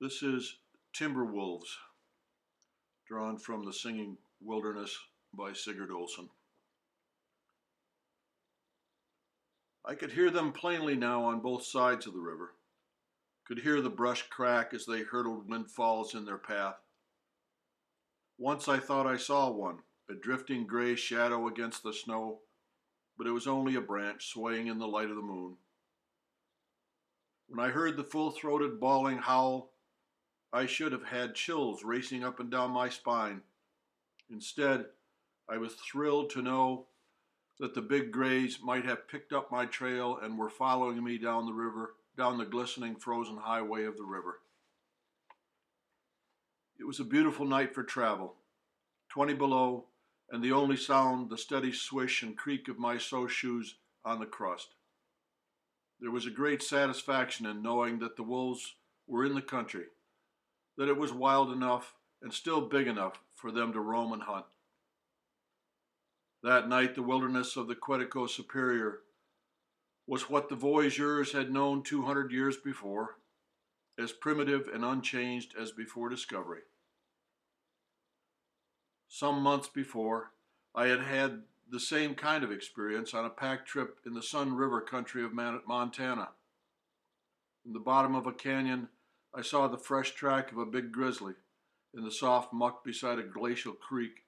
This is Timber Wolves, drawn from The Singing Wilderness by Sigurd Olson. I could hear them plainly now on both sides of the river, could hear the brush crack as they hurtled windfalls in their path. Once I thought I saw one, a drifting gray shadow against the snow, but it was only a branch swaying in the light of the moon. When I heard the full-throated bawling howl, I should have had chills racing up and down my spine. Instead, I was thrilled to know that the big grays might have picked up my trail and were following me down the river, down the glistening frozen highway of the river. It was a beautiful night for travel, 20 below, and the only sound the steady swish and creak of my snowshoes on the crust. There was a great satisfaction in knowing that the wolves were in the country, that it was wild enough and still big enough for them to roam and hunt. That night, the wilderness of the Quetico Superior was what the voyageurs had known 200 years before, as primitive and unchanged as before discovery. Some months before, I had had the same kind of experience on a pack trip in the Sun River country of Montana. In the bottom of a canyon, I saw the fresh track of a big grizzly in the soft muck beside a glacial creek.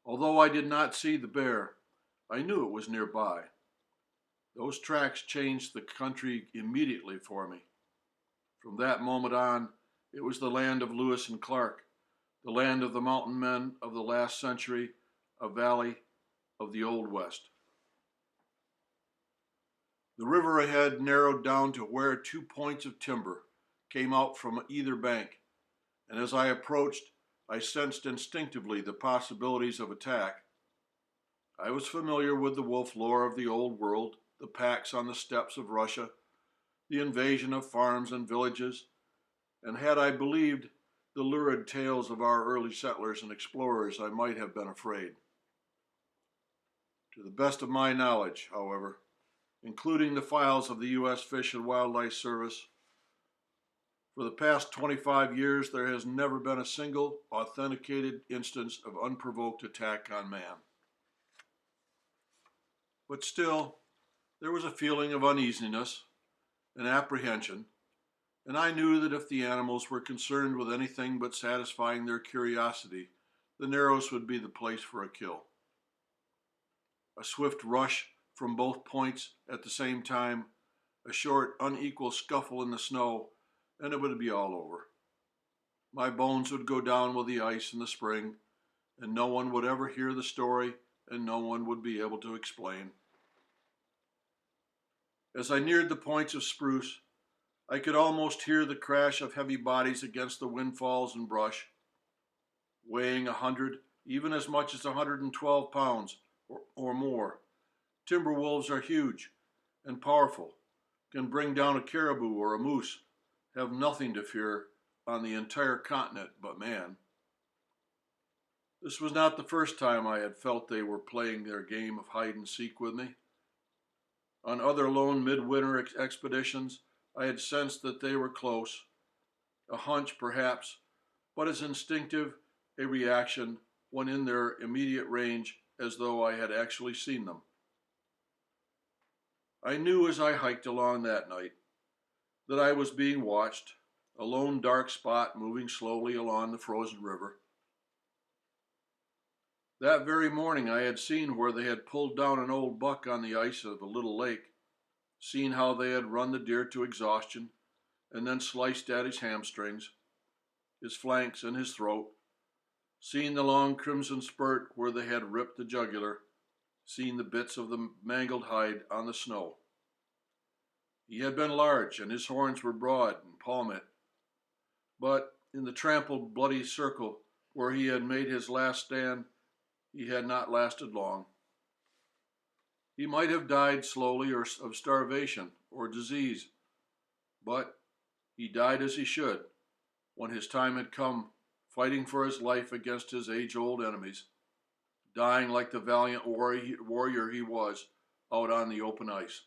Although I did not see the bear, I knew it was nearby. Those tracks changed the country immediately for me. From that moment on, it was the land of Lewis and Clark, the land of the mountain men of the last century, a valley of the Old West. The river ahead narrowed down to where 2 points of timber came out from either bank, and as I approached, I sensed instinctively the possibilities of attack. I was familiar with the wolf lore of the old world, the packs on the steppes of Russia, the invasion of farms and villages, and had I believed the lurid tales of our early settlers and explorers, I might have been afraid. To the best of my knowledge, however, including the files of the U.S. Fish and Wildlife Service, for the past 25 years, there has never been a single authenticated instance of unprovoked attack on man. But still, there was a feeling of uneasiness and apprehension, and I knew that if the animals were concerned with anything but satisfying their curiosity, the Narrows would be the place for a kill. A swift rush from both points at the same time, a short, unequal scuffle in the snow, and it would be all over. My bones would go down with the ice in the spring, and no one would ever hear the story, and no one would be able to explain. As I neared the points of spruce, I could almost hear the crash of heavy bodies against the windfalls and brush. Weighing 100, even as much as 112 pounds or more, timber wolves are huge and powerful, can bring down a caribou or a moose, have nothing to fear on the entire continent but man. This was not the first time I had felt they were playing their game of hide and seek with me. On other lone midwinter expeditions, I had sensed that they were close, a hunch perhaps, but as instinctive a reaction when in their immediate range as though I had actually seen them. I knew as I hiked along that night that I was being watched, a lone dark spot moving slowly along the frozen river. That very morning I had seen where they had pulled down an old buck on the ice of a little lake, seen how they had run the deer to exhaustion and then sliced at his hamstrings, his flanks, and his throat, seen the long crimson spurt where they had ripped the jugular, seen the bits of the mangled hide on the snow. He had been large, and his horns were broad and palmate, but in the trampled, bloody circle where he had made his last stand, he had not lasted long. He might have died slowly or of starvation or disease, but he died as he should, when his time had come, fighting for his life against his age-old enemies, dying like the valiant warrior he was out on the open ice.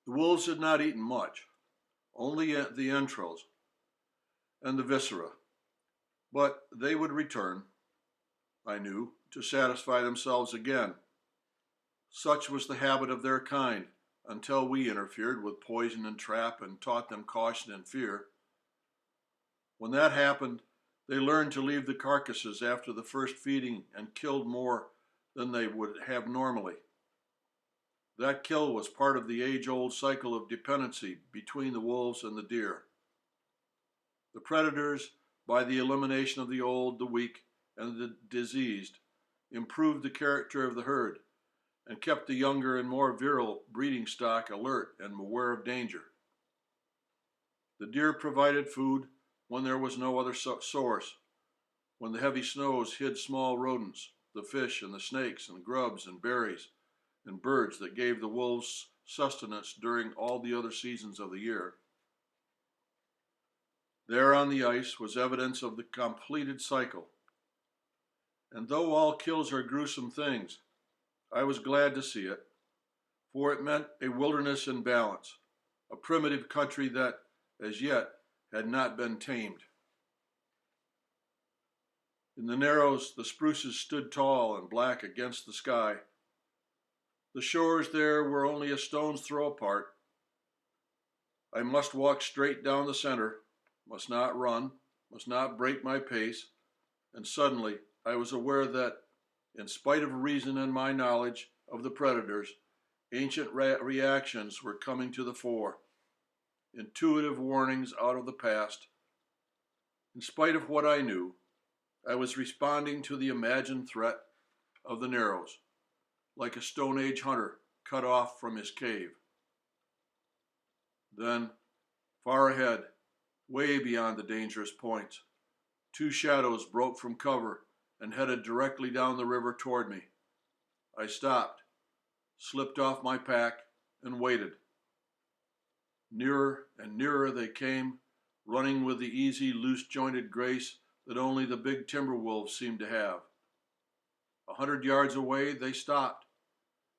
The wolves had not eaten much, only the entrails and the viscera. But they would return, I knew, to satisfy themselves again. Such was the habit of their kind, until we interfered with poison and trap and taught them caution and fear. When that happened, they learned to leave the carcasses after the first feeding and killed more than they would have normally. That kill was part of the age-old cycle of dependency between the wolves and the deer. The predators, by the elimination of the old, the weak, and the diseased, improved the character of the herd and kept the younger and more virile breeding stock alert and aware of danger. The deer provided food when there was no other source, when the heavy snows hid small rodents, the fish and the snakes and grubs and berries and birds that gave the wolves sustenance during all the other seasons of the year. There on the ice was evidence of the completed cycle. And though all kills are gruesome things, I was glad to see it, for it meant a wilderness in balance, a primitive country that, as yet, had not been tamed. In the narrows, the spruces stood tall and black against the sky. The shores there were only a stone's throw apart. I must walk straight down the center, must not run, must not break my pace, and suddenly I was aware that, in spite of reason and my knowledge of the predators, ancient reactions were coming to the fore, intuitive warnings out of the past. In spite of what I knew, I was responding to the imagined threat of the Narrows, like a Stone Age hunter cut off from his cave. Then, far ahead, way beyond the dangerous points, two shadows broke from cover and headed directly down the river toward me. I stopped, slipped off my pack, and waited. Nearer and nearer they came, running with the easy, loose-jointed grace that only the big timber wolves seemed to have. 100 yards away, they stopped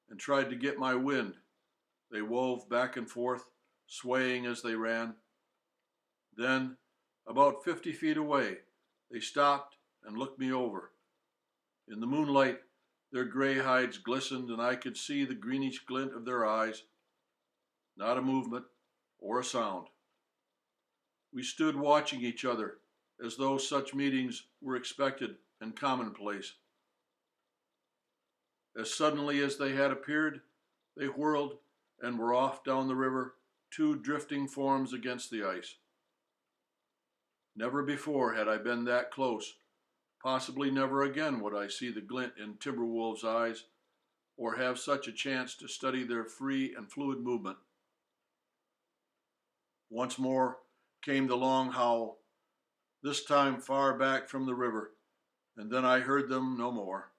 and tried to get my wind. They wove back and forth, swaying as they ran. Then, about 50 feet away, they stopped and looked me over. In the moonlight, their gray hides glistened, and I could see the greenish glint of their eyes. Not a movement or a sound. We stood watching each other, as though such meetings were expected and commonplace. As suddenly as they had appeared, they whirled and were off down the river, two drifting forms against the ice. Never before had I been that close. Possibly never again would I see the glint in Timberwolves' eyes, or have such a chance to study their free and fluid movement. Once more came the long howl, this time far back from the river, and then I heard them no more.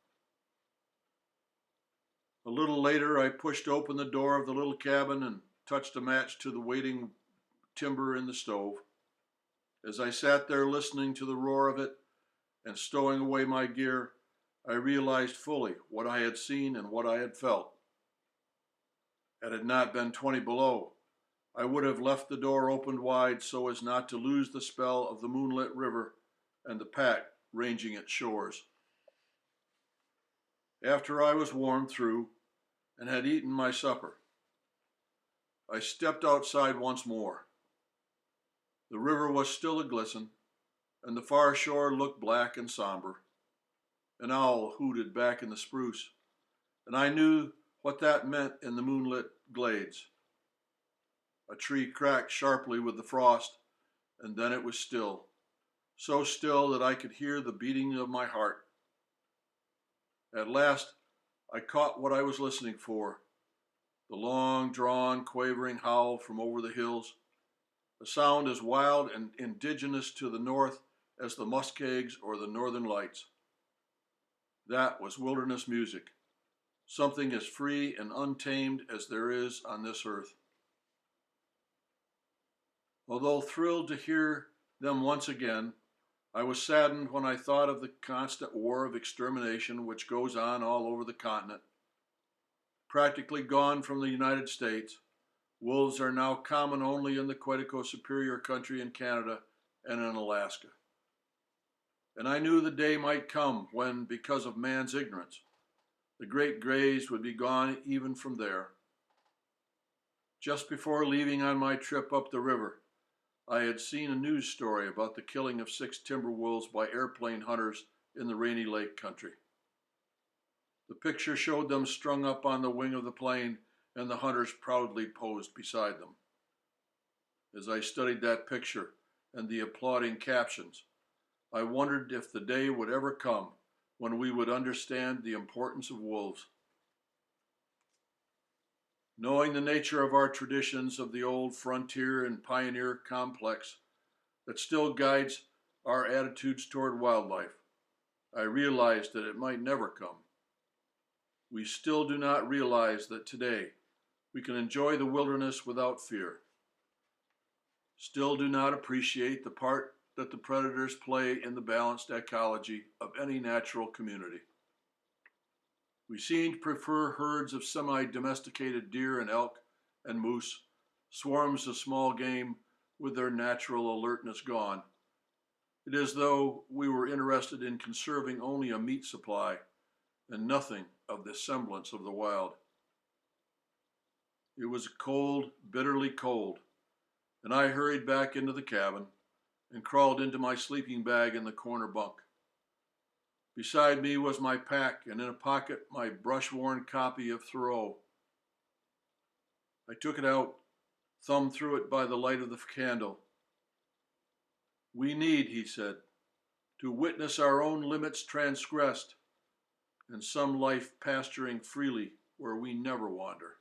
A little later, I pushed open the door of the little cabin and touched a match to the waiting timber in the stove. As I sat there listening to the roar of it and stowing away my gear, I realized fully what I had seen and what I had felt. Had it not been 20 below, I would have left the door opened wide so as not to lose the spell of the moonlit river and the pack ranging its shores. After I was warmed through and had eaten my supper, I stepped outside once more. The river was still a-glisten, and the far shore looked black and somber. An owl hooted back in the spruce, and I knew what that meant in the moonlit glades. A tree cracked sharply with the frost, and then it was still, so still that I could hear the beating of my heart. At last, I caught what I was listening for, the long-drawn, quavering howl from over the hills, a sound as wild and indigenous to the north as the muskegs or the northern lights. That was wilderness music, something as free and untamed as there is on this earth. Although thrilled to hear them once again, I was saddened when I thought of the constant war of extermination which goes on all over the continent. Practically gone from the United States, Wolves are now common only in the Quetico Superior Country in Canada and in Alaska. And I knew the day might come when, because of man's ignorance, the great greys would be gone even from there. Just before leaving on my trip up the river, I had seen a news story about the killing of 6 timber wolves by airplane hunters in the Rainy Lake country. The picture showed them strung up on the wing of the plane, and the hunters proudly posed beside them. As I studied that picture and the applauding captions, I wondered if the day would ever come when we would understand the importance of wolves. Knowing the nature of our traditions of the old frontier and pioneer complex that still guides our attitudes toward wildlife, I realized that it might never come. We still do not realize that today we can enjoy the wilderness without fear. Still do not appreciate the part that the predators play in the balanced ecology of any natural community. We seem to prefer herds of semi-domesticated deer and elk and moose, swarms of small game with their natural alertness gone. It is as though we were interested in conserving only a meat supply and nothing of the semblance of the wild. It was cold, bitterly cold, and I hurried back into the cabin and crawled into my sleeping bag in the corner bunk. Beside me was my pack, and in a pocket my brush-worn copy of Thoreau. I took it out, thumbed through it by the light of the candle. "We need," he said, "to witness our own limits transgressed, and some life pasturing freely where we never wander."